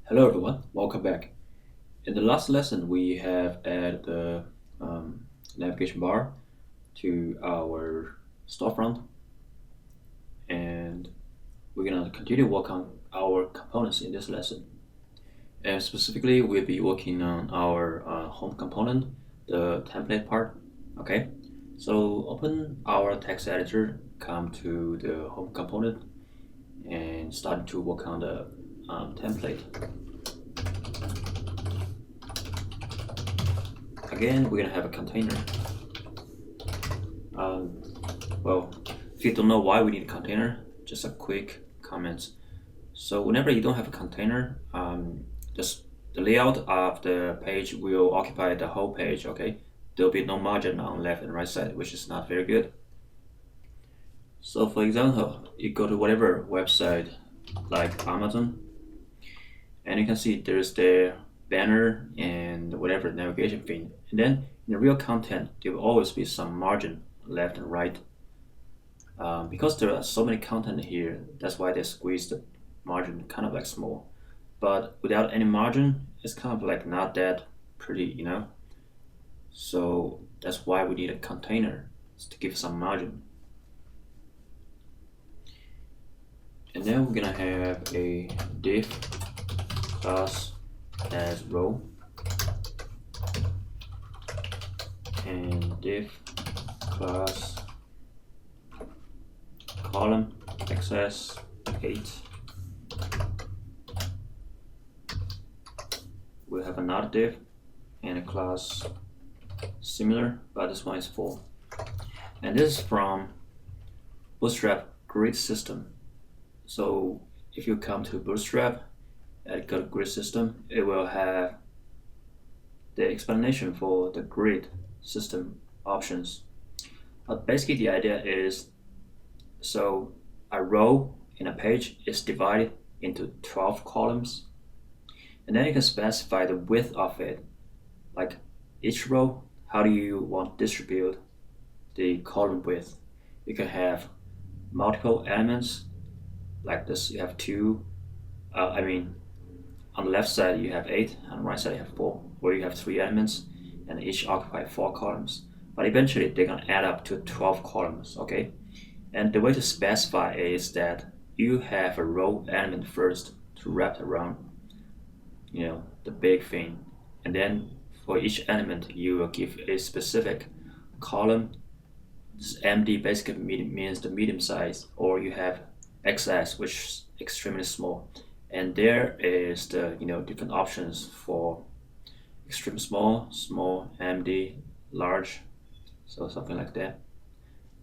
Hello everyone, welcome back. In the last lesson, we have added the navigation bar to our storefront, and we're gonna continue work on our components in this lesson. And specifically, we'll be working on our home component, the template part. Okay, so open our text editor, come to the home component, and start to work on the template. Again, we're gonna have a container. Um, well, if you don't know why we need a container, just a quick comment. So whenever you don't have a container, just the layout of the page will occupy the whole page. Okay, there'll be no margin on left and right side, which is not very good. So for example, you go to whatever website like Amazon, and you can see there's the banner and whatever navigation thing, and then in the real content there will always be some margin left and right. Because there are so many content here, that's why they squeeze the margin kind of like small. But without any margin, it's kind of like not that pretty. So that's why we need a container to give some margin. And then we're gonna have a div class as row and div class column access 8. We'll have another div and a class similar, but this one is 4. And this is from Bootstrap grid system. So if you come to Bootstrap and go to grid system, it will have the explanation for the grid system options. But basically the idea is, so a row in a page is divided into 12 columns, and then you can specify the width of it, like each row, how do you want to distribute the column width. You can have multiple elements like this. You have two, on the left side you have 8, on the right side you have 4, where you have 3 elements and each occupy 4 columns. But eventually they're gonna add up to 12 columns, okay? And the way to specify is that you have a row element first to wrap around, the big thing. And then for each element, you will give a specific column. This MD basically means the medium size, or you have XS, which is extremely small. And there is the different options for extreme small, MD, large, so something like that.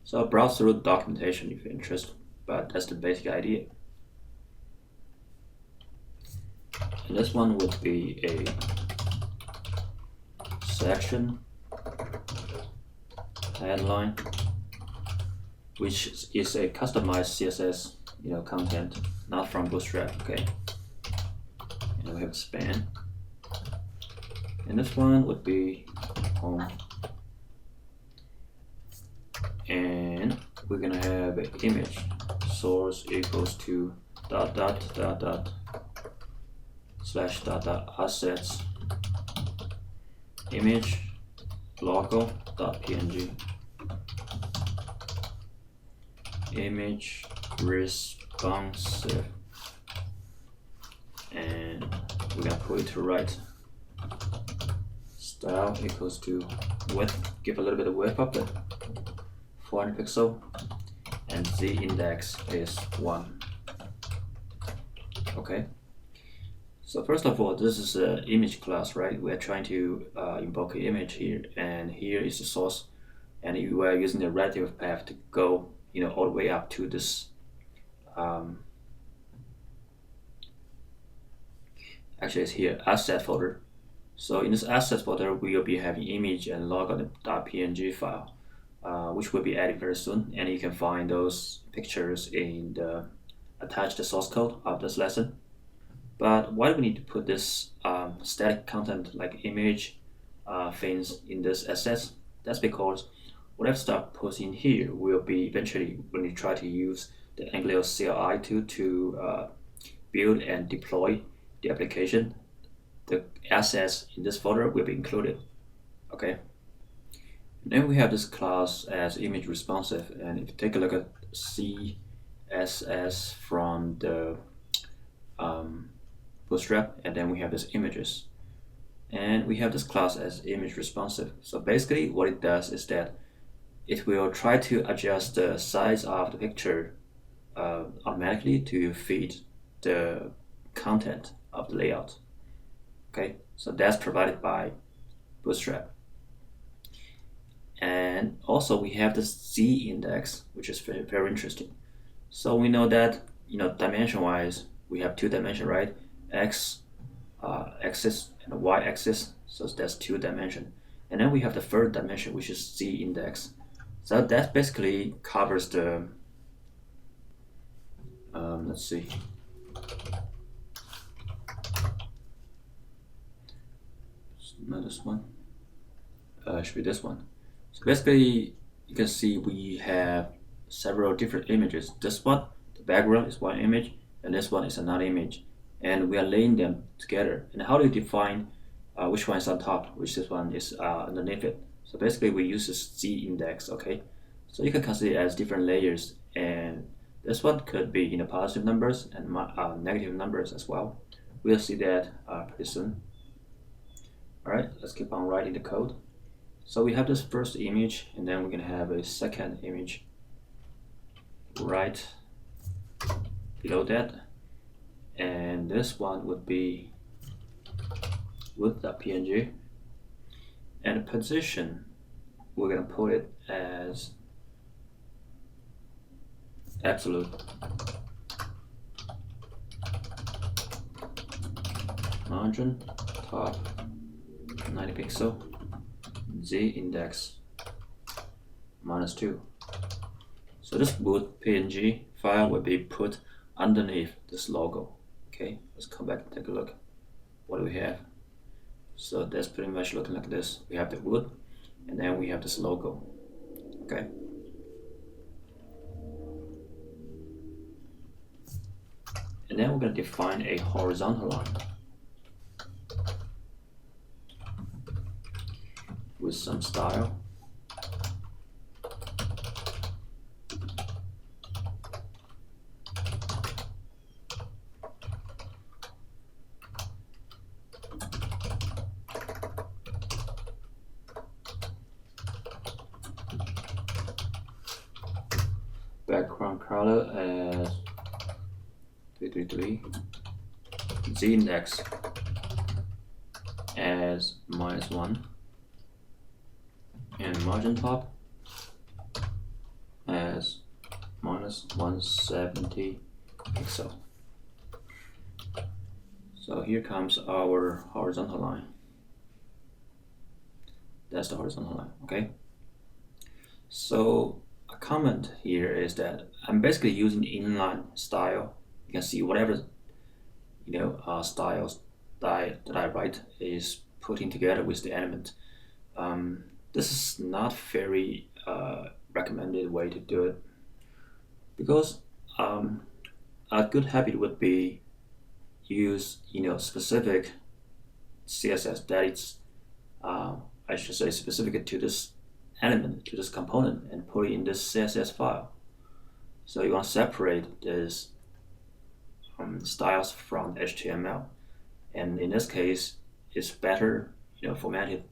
So browse through the documentation if you're interested, but that's the basic idea. And this one would be a section headline, which is a customized CSS content, not from Bootstrap. Okay, and we have span, and this one would be home, and we're gonna have an image source equals to dot dot dot dot slash dot dot assets image logo dot png image responsive, and we're gonna put it to right. Style equals to width, give a little bit of width up there, 400 pixel, and z index is 1. Okay, so first of all, this is an image class, right? We are trying to invoke an image here, and here is the source, and we are using the relative path to go all the way up to this actually it's here, asset folder. So in this asset folder, we will be having image and logo.png file, which will be added very soon, and you can find those pictures in the attached source code of this lesson. But why do we need to put this static content like image things in this assets? That's because whatever stuff put in here will be eventually, when you try to use the Angular CLI tool to build and deploy the application, the assets in this folder will be included. Okay. And then we have this class as image responsive, and if you take a look at CSS from the Bootstrap, and then we have this images, and we have this class as image responsive. So basically what it does is that it will try to adjust the size of the picture automatically to fit the content of the layout. Okay, so that's provided by Bootstrap. And also we have the Z index, which is very, very interesting. So we know that, dimension wise, we have 2 dimensions, right? X axis and the Y axis, so that's 2 dimension. And then we have the third dimension, which is Z index. So that basically covers the, let's see. Not this one. Should be this one. So basically, you can see we have several different images. This one, the background is one image, and this one is another image, and we are laying them together. And how do you define which one is on top, which this one is underneath it? So basically, we use this Z index. Okay, so you can consider it as different layers, and this one could be positive numbers and negative numbers as well. We'll see that pretty soon. All right, let's keep on writing the code. So we have this first image, and then we're gonna have a second image right below that, and this one would be with the PNG, and the position we're gonna put it as absolute, margin top 90 pixel, Z index -2. So this boot PNG file will be put underneath this logo. Okay, let's come back and take a look. What do we have? So that's pretty much looking like this. We have the wood, and then we have this logo. Okay. And then we're going to define a horizontal line with some style. Background color as 333, Z index as -1, and margin top as -170 pixel. So here comes our horizontal line. That's the horizontal line. Okay. So a comment here is that I'm basically using inline style. You can see whatever styles that I write is putting together with the element. This is not very recommended way to do it, because a good habit would be use specific CSS that is I should say specific to this element, to this component, and put it in this CSS file. So you want to separate this styles from HTML, and in this case it's better formatted,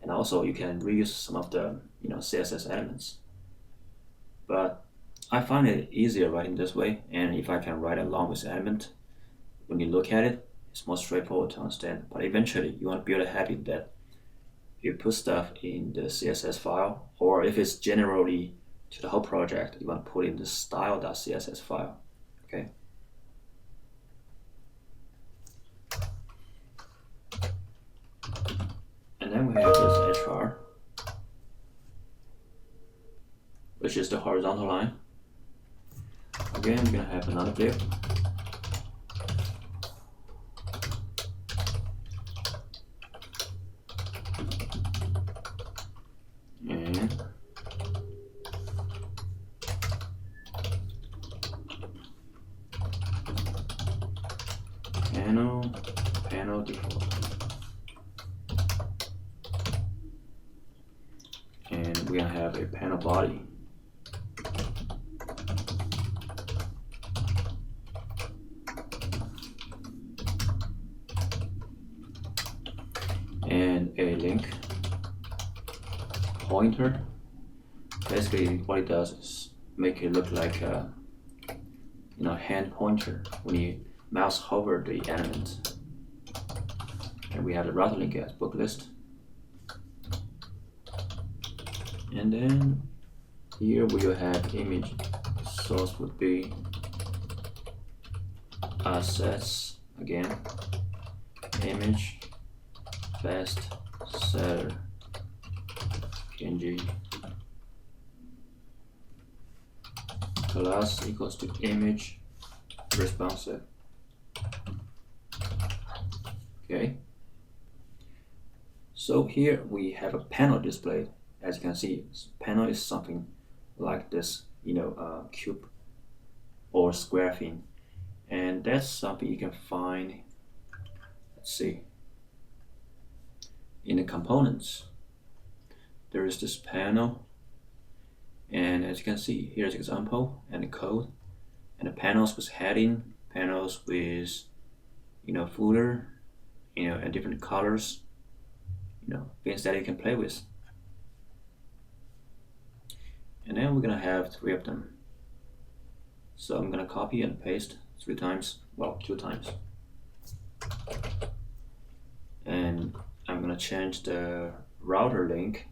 and also you can reuse some of the CSS elements. But I find it easier writing this way, and if I can write along with the element, when you look at it, it's more straightforward to understand. But eventually you want to build a habit that you put stuff in the CSS file, or if it's generally to the whole project, you want to put in the style.css file. Okay. And then we have this HR, which is the horizontal line. Again, we're gonna have another div. And panel default. And we're gonna have a panel body. And a link pointer. Basically what it does is make it look like a hand pointer when you mouse hover the element. And we have the router link as book list. And then here we will have image. The source would be assets again, image best setter PNG class equals to image responsive. Okay. So here we have a panel displayed. As you can see, panel is something like this, cube or square thing, and that's something you can find. Let's see. In the components, there is this panel, and as you can see, here's example and the code, and the panels with heading, panels with footer, and different colors, things that you can play with. And then we're gonna have 3 of them. So I'm gonna copy and paste 2 times. And I'm gonna change the router link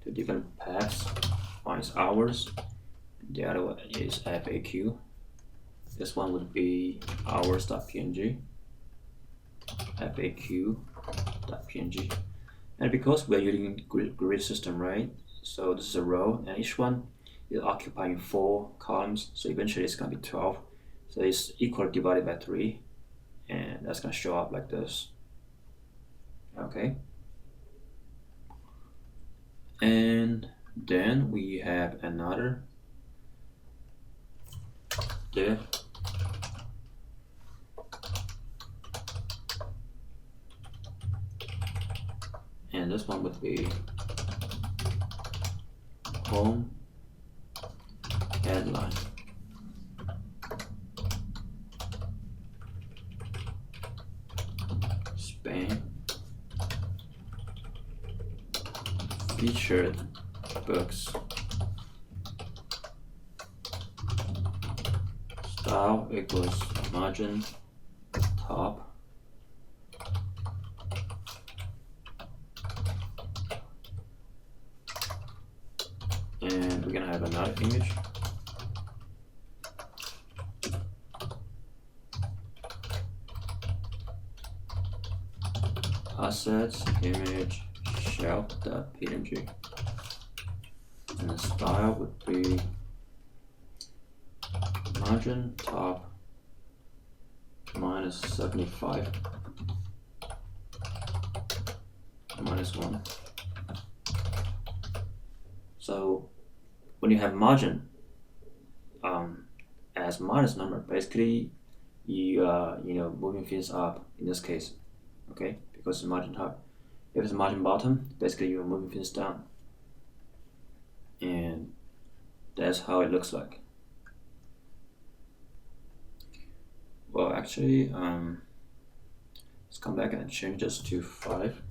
to different paths. One is hours, the other one is FAQ. This one would be hours.png, FAQ.png. And because we're using grid system, right? So this is a row, and each one is occupying 4 columns. So eventually it's gonna be 12. So it's equal divided by 3, and that's gonna show up like this. Okay. And then we have another div. And this one would be home headline. Spain featured books. Style equals margin top. And we're gonna have another image. Assets image shelf.png. And the style would be margin top minus 75 minus 1. So when you have margin as minus number, basically you moving things up in this case, okay, because it's margin top. If it's margin bottom, basically you're moving things down, and that's how it looks like. Well, actually, let's come back and change this to 5,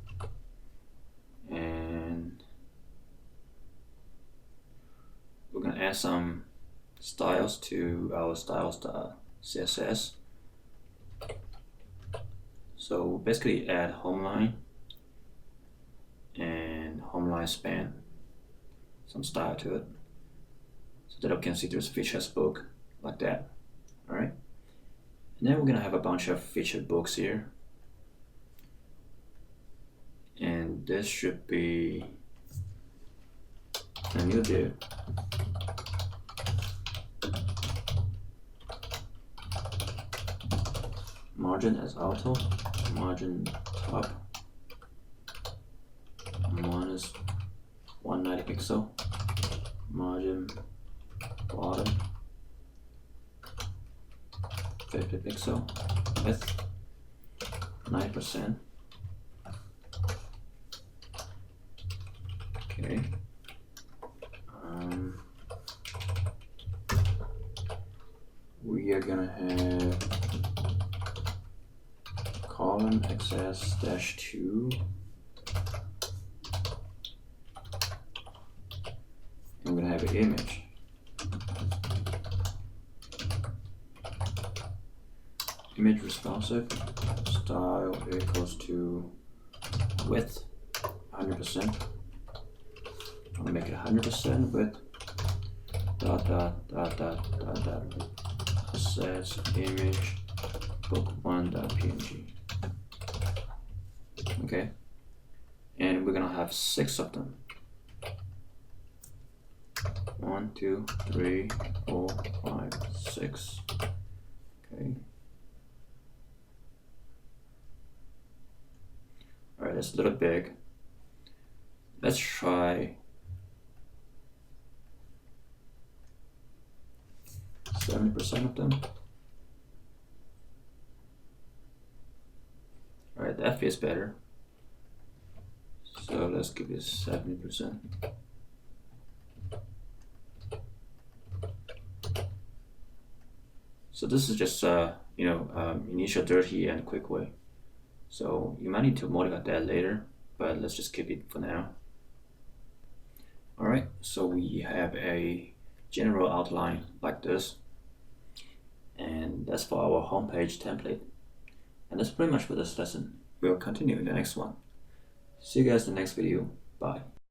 and we're gonna add some styles to our styles.css. So basically add home line and home line span, some style to it, so that we can see there's features book like that. All right, and then we're gonna have a bunch of featured books here, and this should be a new div. Margin as auto, margin top minus 190 pixel, margin bottom 50 pixel, width 9%. Okay. We are gonna have column xs-2, and we're gonna have an image. Image responsive, style equals to width 100%. I'm gonna make it 100% width assets image book1.png. Okay, and we're gonna have 6 of them. 1, 2, 3, 4, 5, 6. Okay. Alright, that's a little big. Let's try 70% of them. Alright, that feels better. So let's give it 70%. So this is just initial dirty and quick way. So you might need to modify that later, but let's just keep it for now. Alright, so we have a general outline like this, and that's for our homepage template. And that's pretty much for this lesson. We'll continue in the next one. See you guys in the next video. Bye.